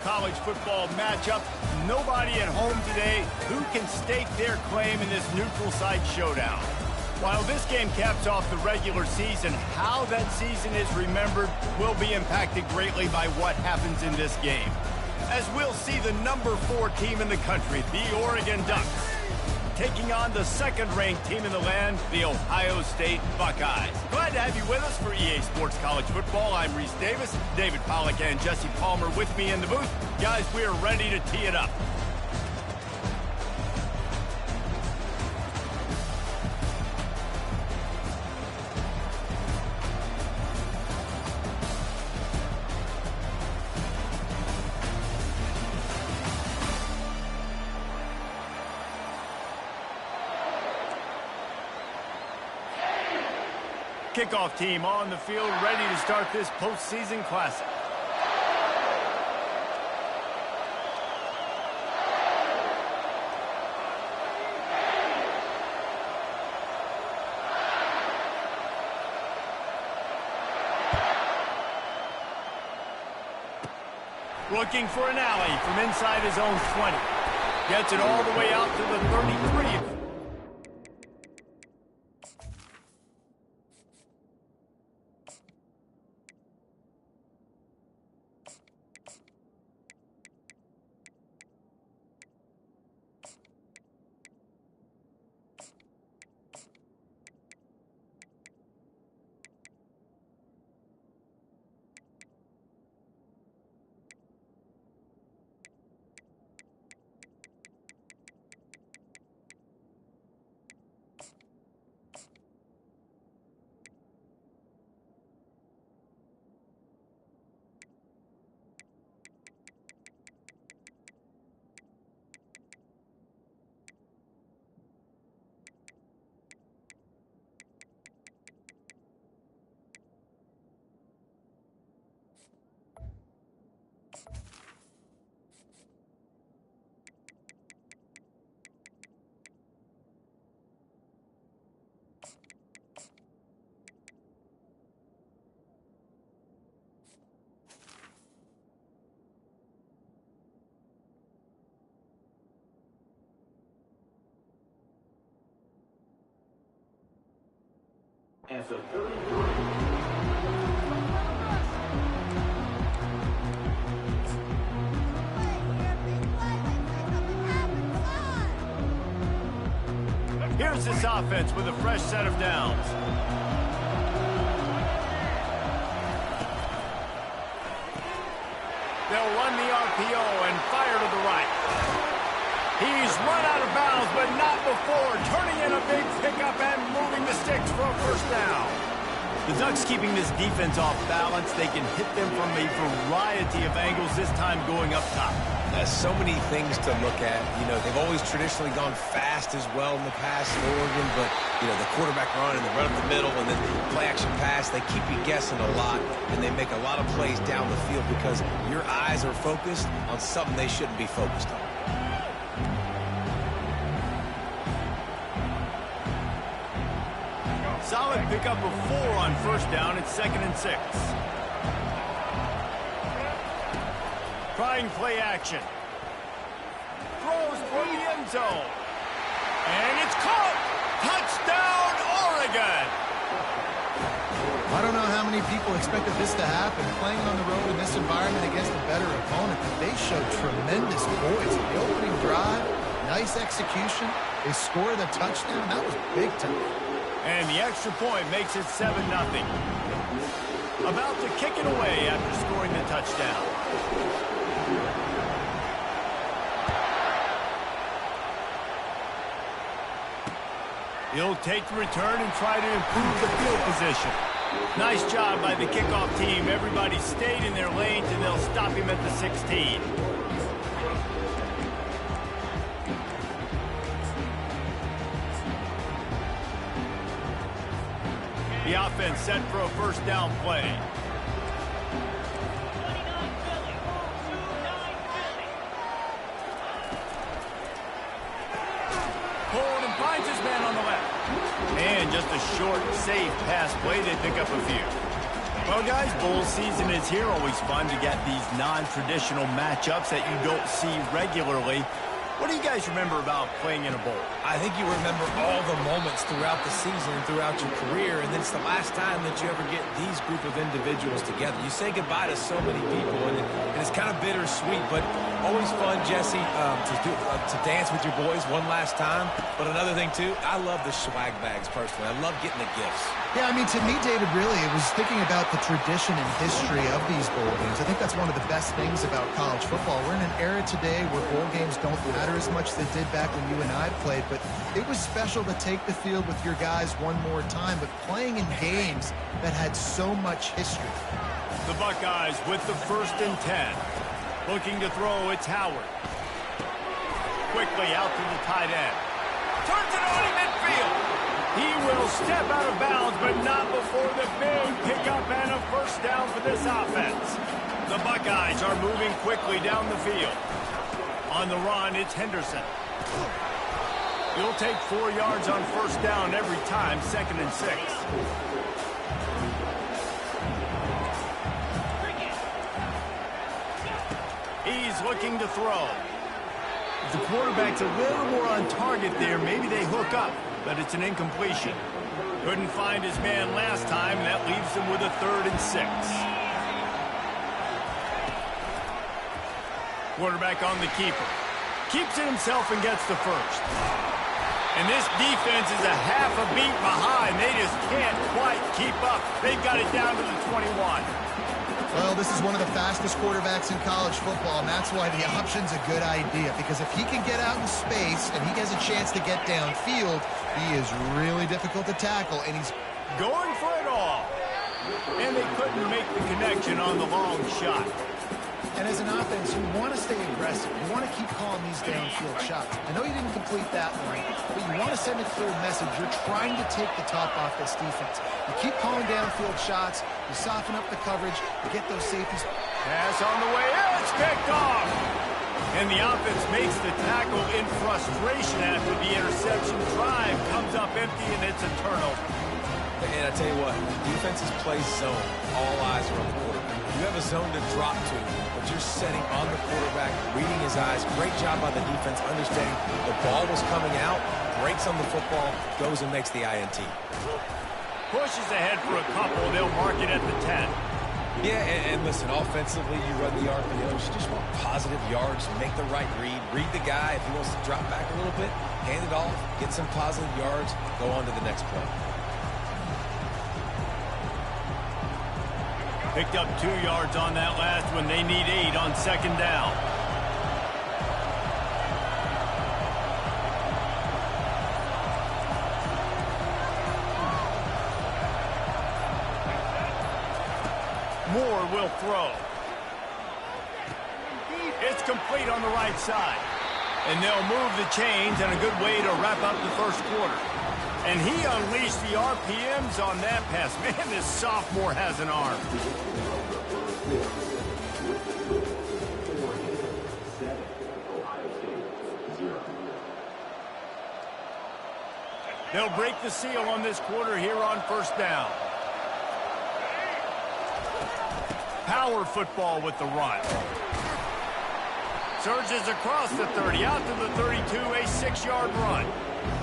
College football matchup. Nobody at home today who can stake their claim in this neutral site showdown. While this game caps off the regular season, how that season is remembered will be impacted greatly by what happens in this game. As we'll see the number 4 team in the country, the Oregon Ducks, taking on the second-ranked team in the land, the Ohio State Buckeyes. Glad to have you with us for EA Sports College Football. I'm Reese Davis, David Pollack and Jesse Palmer with me in the booth. Guys, we are ready to tee it up. Kickoff team on the field, ready to start this postseason classic. Looking for an alley from inside his own 20. Gets it all the way out to the 33. And so here's this offense with a fresh set of downs. They'll run the RPO and fire to the right. He's run out of bounds, but not before turning in a big pickup and moving the sticks for a first down. The Ducks keeping this defense off balance. They can hit them from a variety of angles, this time going up top. So many things to look at. You know, they've always traditionally gone fast as well in the past in Oregon, but, you know, the quarterback run and the run up the middle and then the play-action pass, they keep you guessing a lot, and they make a lot of plays down the field because your eyes are focused on something they shouldn't be focused on. Solid pickup of 4 on first down. It's 2nd and 6. Trying play action. Throws for the end zone. And it's caught. Touchdown, Oregon. I don't know how many people expected this to happen. Playing on the road in this environment against a better opponent, they showed tremendous poise. The opening drive, nice execution. They score the touchdown. That was big time. And the extra point makes it 7-0. About to kick it away after scoring the touchdown. He'll take the return and try to improve the field position. Nice job by the kickoff team. Everybody stayed in their lanes, and they'll stop him at the 16. The offense set for a first down play. Pulled and finds his man on the left. And just a short, safe pass play. They pick up a few. Well, guys, bowl season is here. Always fun to get these non-traditional matchups that you don't see regularly. What do you guys remember about playing in a bowl? I think you remember all the moments throughout the season and throughout your career, and then it's the last time that you ever get these group of individuals together. You say goodbye to so many people, and it's kind of bittersweet, but always fun, Jesse, to dance with your boys one last time. But another thing, too, I love the swag bags, personally. I love getting the gifts. Yeah, I mean, to me, David, really, it was thinking about the tradition and history of these bowl games. I think that's one of the best things about college football. We're in an era today where bowl games don't matter as much as they did back when you and I played, but it was special to take the field with your guys one more time, but playing in games that had so much history. The Buckeyes with the 1st and 10. Looking to throw, it's Howard. Quickly out to the tight end. Turns it on in midfield. He will step out of bounds, but not before the big pickup and a 1st down for this offense. The Buckeyes are moving quickly down the field. On the run, it's Henderson. He'll take 4 yards on 1st down every time, 2nd and 6. He's looking to throw. If the quarterback's a little more on target there, maybe they hook up, but it's an incompletion. Couldn't find his man last time, and that leaves him with a 3rd and 6. Quarterback on the keeper. Keeps it himself and gets the 1st. And this defense is a half a beat behind. They just can't quite keep up. They've got it down to the 21. Well, this is one of the fastest quarterbacks in college football, and that's why the option's a good idea, because if he can get out in space and he has a chance to get downfield, he is really difficult to tackle, and he's going for it all. And they couldn't make the connection on the long shot. And as an offense, you want to stay aggressive. You want to keep calling these downfield shots. I know you didn't complete that one, but you want to send a clear message. You're trying to take the top off this defense. You keep calling downfield shots. You soften up the coverage. You get those safeties. Pass on the way in. It's picked off. And the offense makes the tackle in frustration after the interception. Drive comes up empty, and it's a turnover. And I tell you what, defenses play zone. All eyes are on the quarterback. You have a zone to drop to, but you're setting on the quarterback, reading his eyes. Great job by the defense, understanding the ball was coming out, breaks on the football, goes and makes the INT. Pushes ahead for a couple. They'll mark it at the 10. Yeah, and listen, offensively, you run the RPOs. You just want positive yards, make the right read. Read the guy. If he wants to drop back a little bit, hand it off, get some positive yards, go on to the next play. Picked up 2 yards on that last one. They need 8 on 2nd down. Moore will throw. It's complete on the right side. And they'll move the chains, and a good way to wrap up the 1st quarter. And he unleashed the RPMs on that pass. Man, this sophomore has an arm. They'll break the seal on this quarter here on 1st down. Power football with the run. Surges across the 30, out to the 32, a 6-yard run.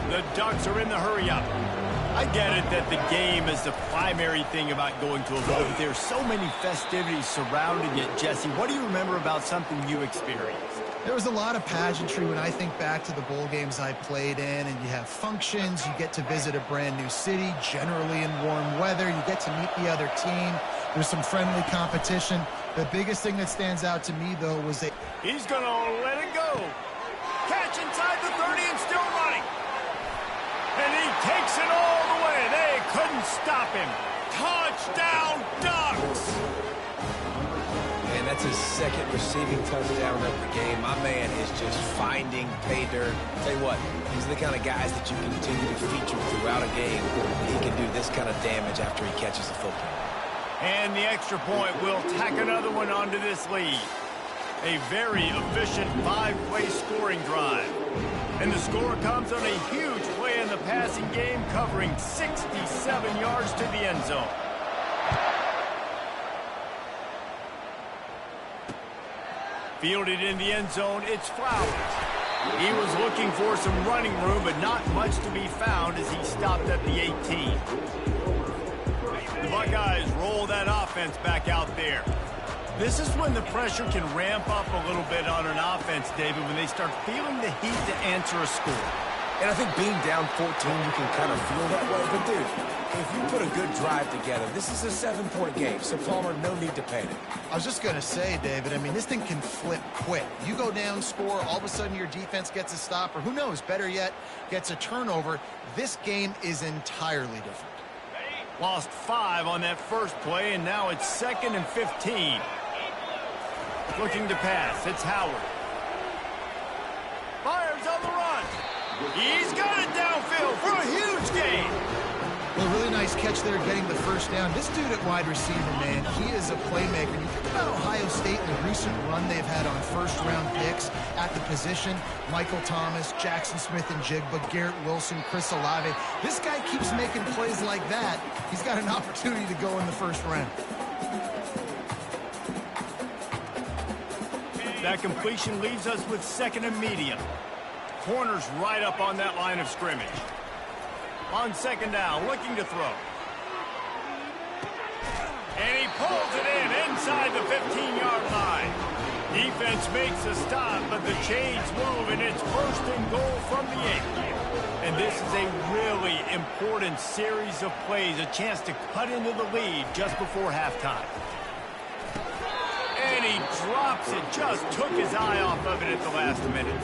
The Ducks are in the hurry-up. I get it that the game is the primary thing about going to a bowl, but there's so many festivities surrounding it. Jesse, what do you remember about something you experienced? There was a lot of pageantry when I think back to the bowl games I played in, and you have functions, you get to visit a brand new city, generally in warm weather, you get to meet the other team, there's some friendly competition. The biggest thing that stands out to me, though, was that he's going to let it go. Catch inside the 30 and still running. And he takes it all the way. They couldn't stop him. Touchdown, Ducks! And that's his 2nd receiving touchdown of the game. My man is just finding pay dirt. Tell you what, these are the kind of guys that you continue to feature throughout a game. He can do this kind of damage after he catches the football. And the extra point will tack another one onto this lead. A very efficient 5-play scoring drive. And the score comes on a huge play in the passing game, covering 67 yards to the end zone. Fielded in the end zone, it's Flowers. He was looking for some running room, but not much to be found as he stopped at the 18. The Buckeyes roll that offense back out there. This is when the pressure can ramp up a little bit on an offense, David, when they start feeling the heat to answer a score. And I think being down 14, you can kind of feel that way. But, dude, if you put a good drive together, this is a 7-point game. So, Palmer, no need to panic. I was just going to say, David, I mean, this thing can flip quick. You go down, score, all of a sudden your defense gets a stop, or who knows, better yet, gets a turnover. This game is entirely different. Lost 5 on that first play, and now it's 2nd and 15. Looking to pass, it's Howard. Fires on the run. He's got it downfield for a huge gain. Well, really nice catch there getting the first down. This dude at wide receiver, man, he is a playmaker. You think about Ohio State and the recent run they've had on first-round picks at the position. Michael Thomas, Jackson Smith-Njigba, Garrett Wilson, Chris Olave. This guy keeps making plays like that. He's got an opportunity to go in the first round. That completion leaves us with 2nd and medium. Corner's right up on that line of scrimmage. On 2nd down, looking to throw. And he pulls it in inside the 15-yard line. Defense makes a stop, but the chains move, and it's 1st and goal from the 8. And this is a really important series of plays, a chance to cut into the lead just before halftime. And he drops it, just took his eye off of it at the last minute.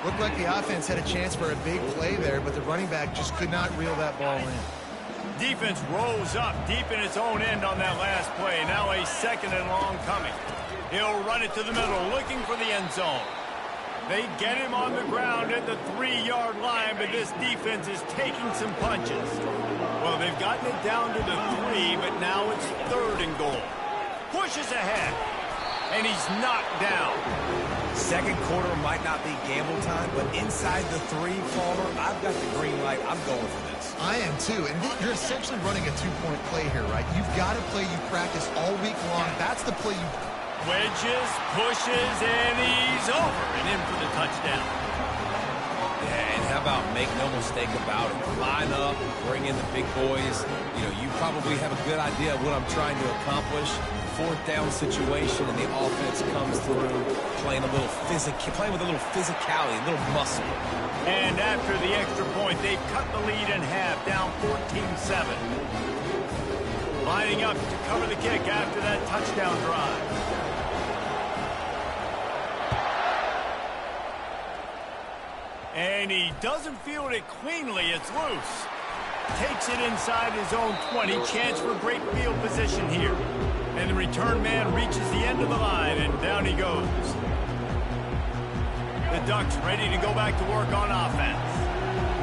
Looked like the offense had a chance for a big play there, but the running back just could not reel that ball in. Defense rolls up deep in its own end on that last play. Now a 2nd and long coming. He'll run it to the middle, looking for the end zone. They get him on the ground at the 3-yard line, but this defense is taking some punches. Well, they've gotten it down to the 3, but now it's 3rd and goal. Pushes ahead, and he's knocked down. Second quarter might not be gamble time, but inside the 3, Palmer, I've got the green light. I'm going for this. I am too, and you're essentially running a 2-point play here, right? You've got a play you practice all week long. That's the play you... Wedges, pushes, and he's over and in for the touchdown. Yeah, and how about make no mistake about it? Line up, bring in the big boys. You know, you probably have a good idea of what I'm trying to accomplish. 4th down situation, and the offense comes through playing with a little physicality, a little muscle. And after the extra point, they've cut the lead in half, down 14-7. Lining up to cover the kick after that touchdown drive. And he doesn't field it cleanly. It's loose. Takes it inside his own 20. Chance for great field position here. And the return man reaches the end of the line, and down he goes. The Ducks ready to go back to work on offense.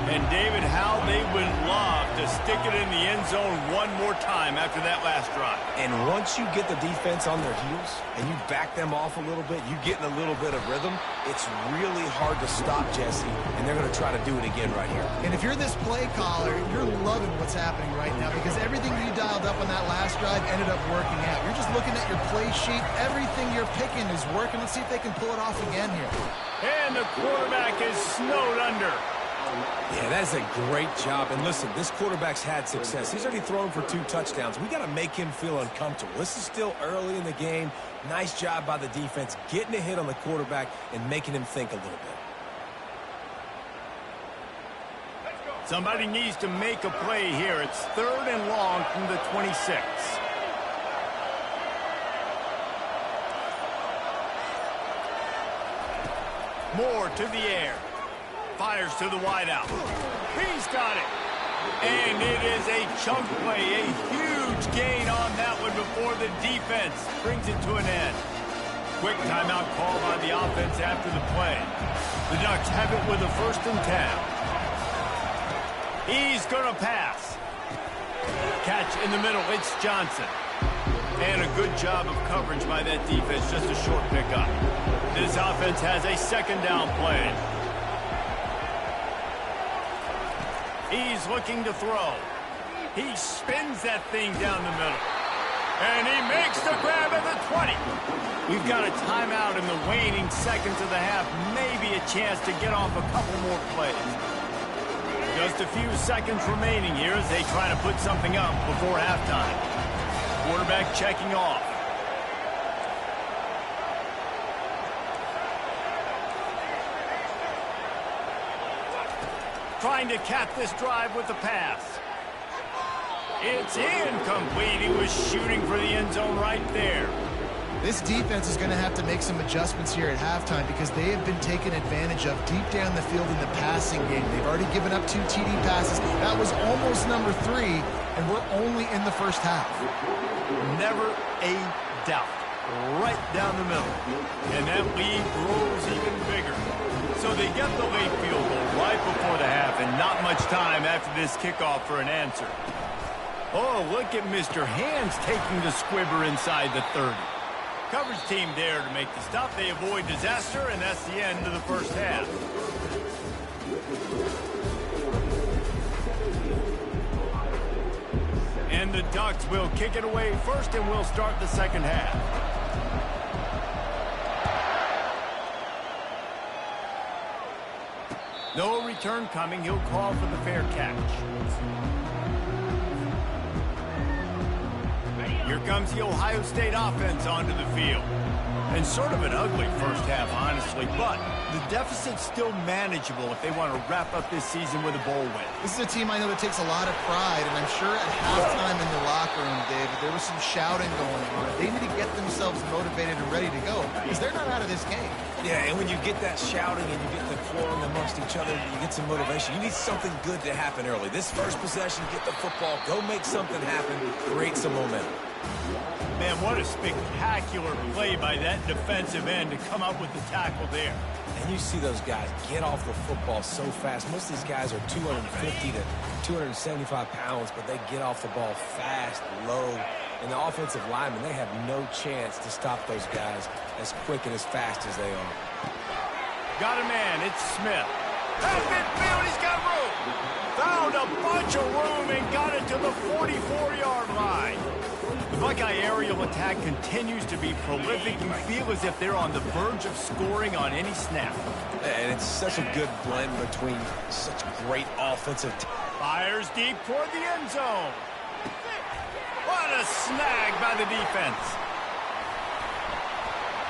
And David, how they would love to stick it in the end zone one more time after that last drive. And once you get the defense on their heels and you back them off a little bit, you get in a little bit of rhythm, it's really hard to stop, Jesse, and they're going to try to do it again right here. And if you're this play caller, you're loving what's happening right now because everything you dialed up on that last drive ended up working out. You're just looking at your play sheet. Everything you're picking is working. Let's see if they can pull it off again here. And the quarterback is snowed under. Yeah, that's a great job. And listen, this quarterback's had success. He's already thrown for 2 touchdowns. We got to make him feel uncomfortable. This is still early in the game. Nice job by the defense, getting a hit on the quarterback and making him think a little bit. Somebody needs to make a play here. It's 3rd and long from the 26. Moore to the air. Fires to the wideout. He's got it. And it is a chunk play, a huge gain on that one before the defense brings it to an end. Quick timeout call by the offense after the play. The Ducks have it with a 1st and 10. He's going to pass. Catch in the middle. It's Johnson. And a good job of coverage by that defense. Just a short pickup. This offense has a 2nd down play. He's looking to throw. He spins that thing down the middle. And he makes the grab at the 20. We've got a timeout in the waning seconds of the half. Maybe a chance to get off a couple more plays. Just a few seconds remaining here as they try to put something up before halftime. Quarterback checking off. Trying to cap this drive with the pass. It's incomplete. He was shooting for the end zone right there. This defense is going to have to make some adjustments here at halftime because they have been taken advantage of deep down the field in the passing game. They've already given up 2 TD passes. That was almost number 3, and we're only in the first half. Never a doubt. Right down the middle. And that lead grows even bigger. So they get the late field goal right before the half, and not much time after this kickoff for an answer. Oh, look at Mr. Hands taking the squibber inside the 30. Coverage team there to make the stop. They avoid disaster, and that's the end of the first half. And the Ducks will kick it away first, and we'll start the second half. No return coming. He'll call for the fair catch. Here comes the Ohio State offense onto the field. And sort of an ugly first half, honestly, but the deficit's still manageable if they want to wrap up this season with a bowl win. This is a team I know that takes a lot of pride, and I'm sure at halftime in the locker room, David, there was some shouting going on. They need to get themselves motivated and ready to go because they're not out of this game. Yeah, and when you get that shouting and you get the quarreling amongst each other, you get some motivation. You need something good to happen early. This first possession, get the football, go make something happen, create some momentum. Man, what a spectacular play by that defensive end to come up with the tackle there. And you see those guys get off the football so fast. Most of these guys are 250 to 275 pounds, but they get off the ball fast, low. And the offensive linemen, they have no chance to stop those guys as quick and as fast as they are. Got a man, it's Smith. Out midfield, he's got room. Found a bunch of room and got it to the 44-yard line. The Buckeye aerial attack continues to be prolific. You feel as if they're on the verge of scoring on any snap. And it's such a good blend between such great offensive. Fires deep toward the end zone. What a snag by the defense.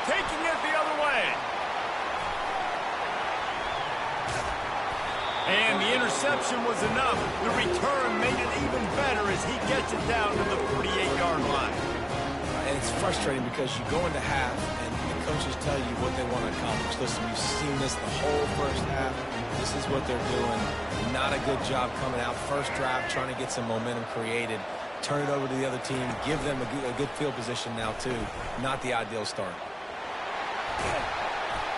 Taking it the other way. And the interception was enough. The return made it even better as he gets it down to the 48-yard line. And it's frustrating because you go into half and the coaches tell you what they want to accomplish. Listen, you've seen this the whole first half. This is what they're doing. Not a good job coming out first drive, trying to get some momentum created. Turn it over to the other team. Give them a good field position now, too. Not the ideal start.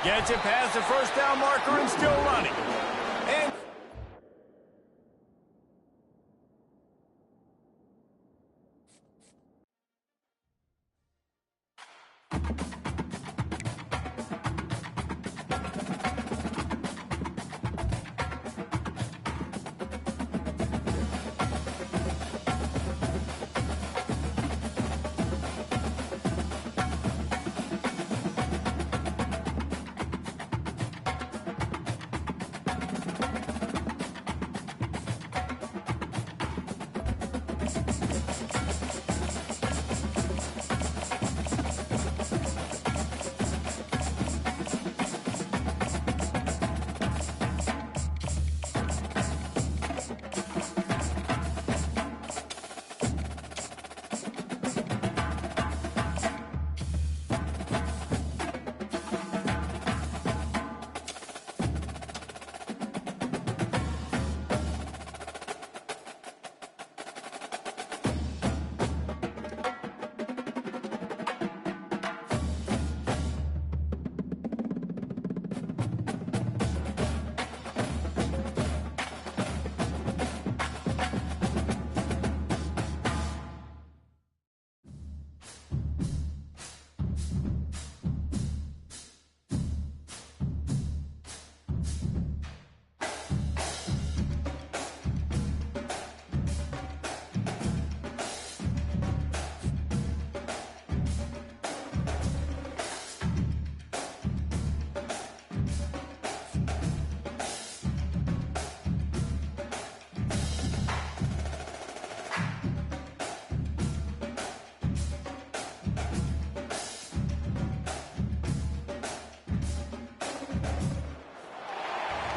Gets it past the first down marker and still running. And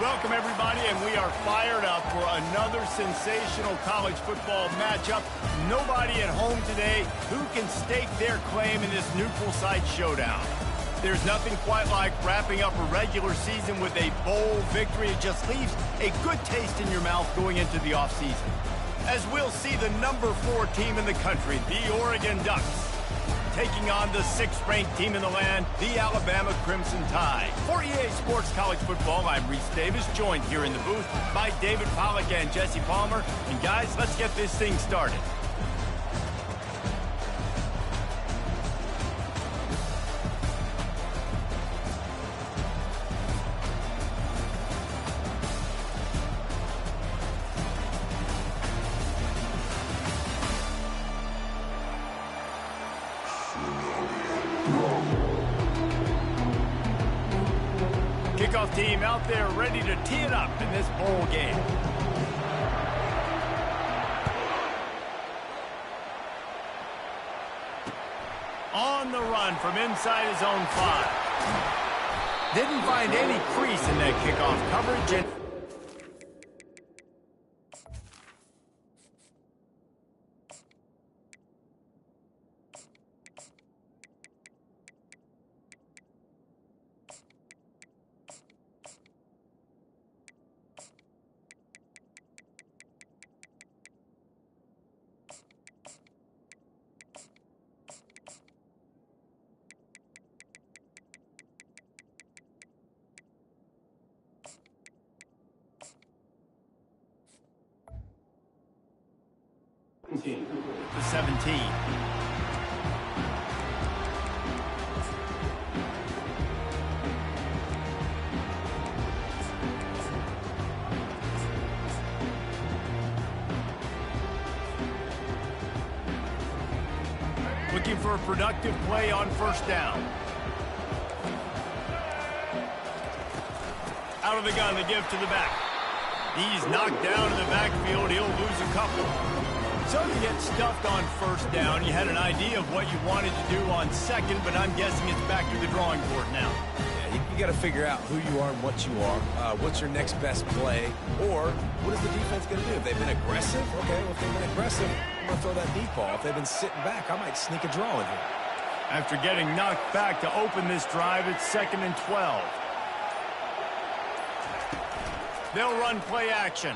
Welcome, everybody, and we are fired up for another sensational college football matchup. Nobody at home today who can stake their claim in this neutral site showdown. There's nothing quite like wrapping up a regular season with a bowl victory. It just leaves a good taste in your mouth going into the offseason. As we'll see the number 4 team in the country, the Oregon Ducks, taking on the 6th-ranked team in the land, the Alabama Crimson Tide. For EA Sports College Football, I'm Reese Davis, joined here in the booth by David Pollack and Jesse Palmer. And guys, let's get this thing started. Kickoff team out there ready to tee it up in this bowl game. On the run from inside his own 5. Didn't find any crease in that kickoff coverage. And to 17. Looking for a productive play on first down. Out of the gun, the give to the back. He's knocked down in the backfield. He'll lose a couple. So you get stuffed on first down. You had an idea of what you wanted to do on second, but I'm guessing it's back to the drawing board now. Yeah, you got to figure out who you are and what you are. What's your next best play? Or what is the defense going to do? If they've been aggressive, okay, well, if they've been aggressive, I'm going to throw that deep ball. If they've been sitting back, I might sneak a draw in here. After getting knocked back to open this drive, it's 2nd and 12. They'll run play action.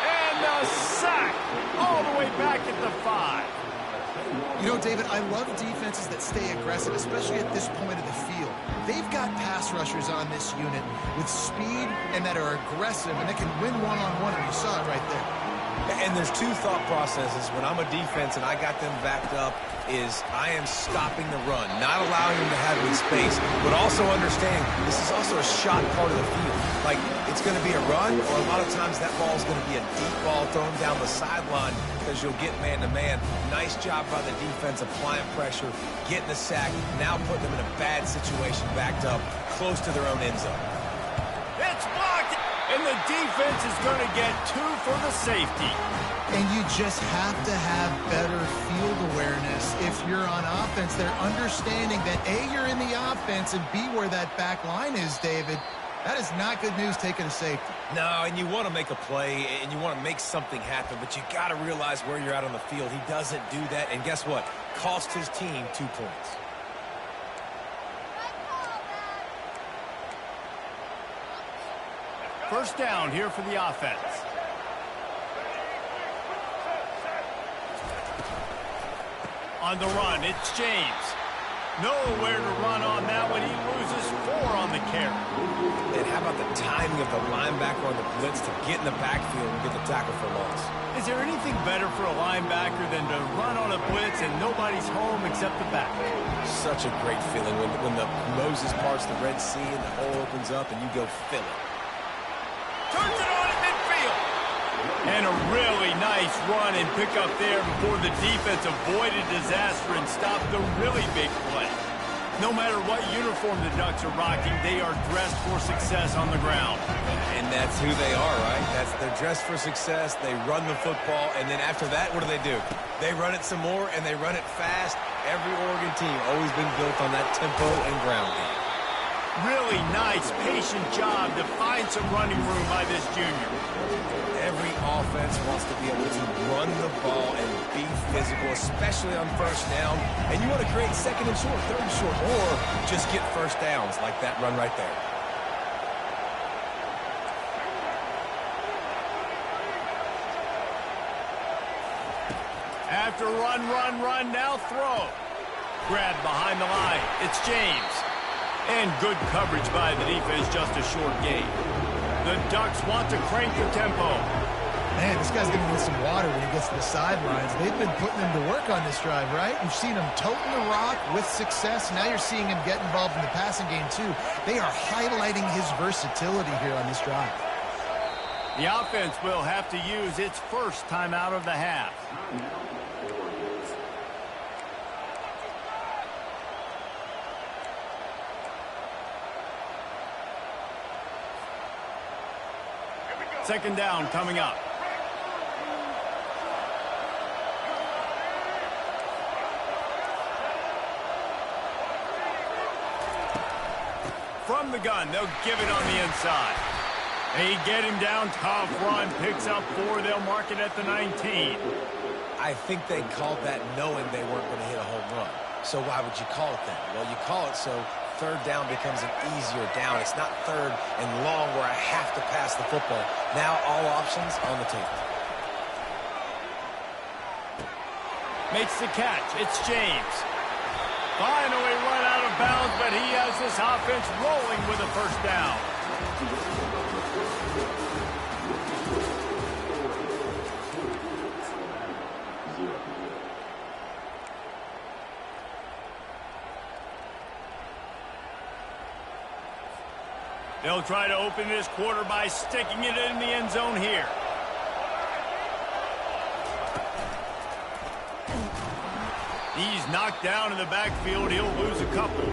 And a sack all the way back at the 5. You know, David, I love defenses that stay aggressive, especially at this point of the field. They've got pass rushers on this unit with speed and that are aggressive, and they can win one-on-one, and you saw it right there. And there's 2 thought processes when I'm a defense and I got them backed up is I am stopping the run, not allowing them to have any space, but also understanding this is also a shot part of the field. Like, it's going to be a run, or a lot of times that ball is going to be a deep ball thrown down the sideline because you'll get man-to-man. Nice job by the defense applying pressure, getting the sack, now putting them in a bad situation backed up close to their own end zone. It's blocked, and the defense is going to get 2 for the safety. And you just have to have better field awareness if you're on offense. They're understanding that, A, you're in the offense, and B, where that back line is, David. That is not good news taking a safety. No, and you want to make a play, and you want to make something happen, but you got to realize where you're at on the field. He doesn't do that, and guess what? Cost his team 2 points. First down here for the offense. On the run, it's James. Nowhere to run on that one. He loses 4 on the carry. And how about the timing of the linebacker on the blitz to get in the backfield and get the tackle for loss? Is there anything better for a linebacker than to run on a blitz and nobody's home except the back? Such a great feeling when the Moses parts the Red Sea and the hole opens up and you go fill it. Turns it on at midfield. And a really nice run and pick up there before the defense avoided disaster and stopped the really big play. No matter what uniform the Ducks are rocking, they are dressed for success on the ground. And that's who they are, right? They're dressed for success. They run the football, and then after that, what do? They run it some more, and they run it fast. Every Oregon team always been built on that tempo and ground game. Really nice, patient job to find some running room by this junior. Every offense wants to be able to run the ball and be physical, especially on first down. And you want to create second and short, third and short, or just get first downs like that run right there. After run, now throw. Grabbed behind the line. It's James. And good coverage by the defense, just a short gain. The Ducks want to crank the tempo. Man, this guy's going to need some water when he gets to the sidelines. They've been putting him to work on this drive, right? You've seen him toting the rock with success. Now you're seeing him get involved in the passing game, too. They are highlighting his versatility here on this drive. The offense will have to use its first timeout of the half. Second down coming up. From the gun, they'll give it on the inside. They get him down, tough run, picks up 4, they'll mark it at the 19. I think they called that knowing they weren't going to hit a home run. So why would you call it that? Well, you call it so third down becomes an easier down. It's not third and long where I have to pass the football. Now all options on the table. Makes the catch. It's James. Finally run out of bounds, but he has this offense rolling with a first down. They'll try to open this quarter by sticking it in the end zone here. He's knocked down in the backfield. He'll lose a couple.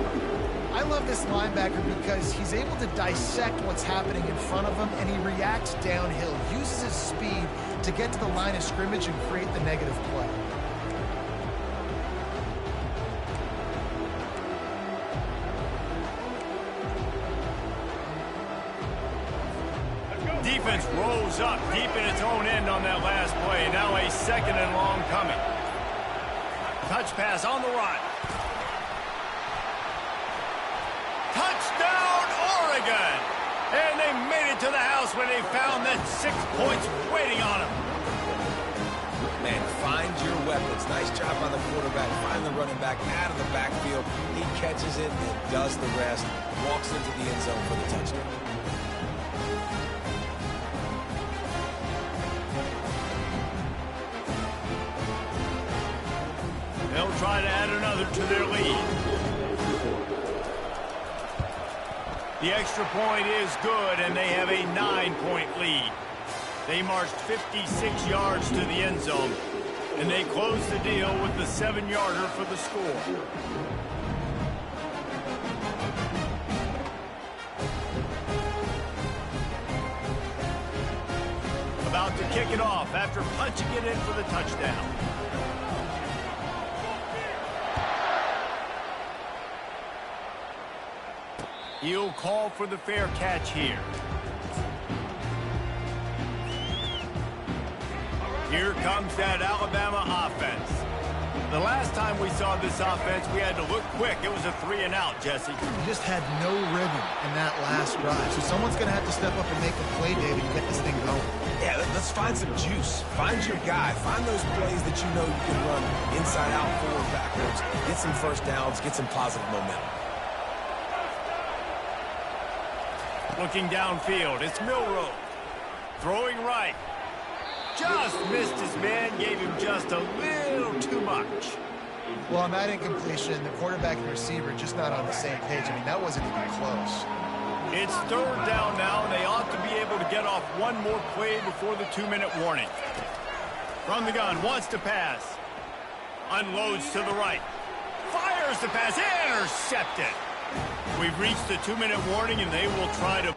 I love this linebacker because he's able to dissect what's happening in front of him, and he reacts downhill, uses his speed to get to the line of scrimmage and create the negative play. Defense rolls up deep in its own end on that last play. Now a second and long coming. Touch pass on the run. Touchdown, Oregon! And they made it to the house when they found that 6 points waiting on them. Man, find your weapons. Nice job by the quarterback. Find the running back out of the backfield. He catches it and does the rest. Walks into the end zone for the touchdown. They'll try to add another to their lead. The extra point is good, and they have a 9-point lead. They marched 56 yards to the end zone, and they close the deal with the 7-yarder for the score. About to kick it off after punching it in for the touchdown. He'll call for the fair catch here. Here comes that Alabama offense. The last time we saw this offense, we had to look quick. It was a 3-and-out, Jesse. You just had no rhythm in that last drive. So someone's going to have to step up and make a play, David, and get this thing going. Yeah, let's find some juice. Find your guy. Find those plays that you know you can run inside out, forward, backwards. Get some first downs. Get some positive momentum. Looking downfield, it's Milroe. Throwing right. Just missed his man, gave him just a little too much. Well, on that incompletion, the quarterback and receiver just not on the same page. I mean, that wasn't even close. It's third down now, and they ought to be able to get off one more play before the 2-minute warning. From the gun, wants to pass. Unloads to the right. Fires the pass, intercepted. We've reached the 2-minute warning, and they will try to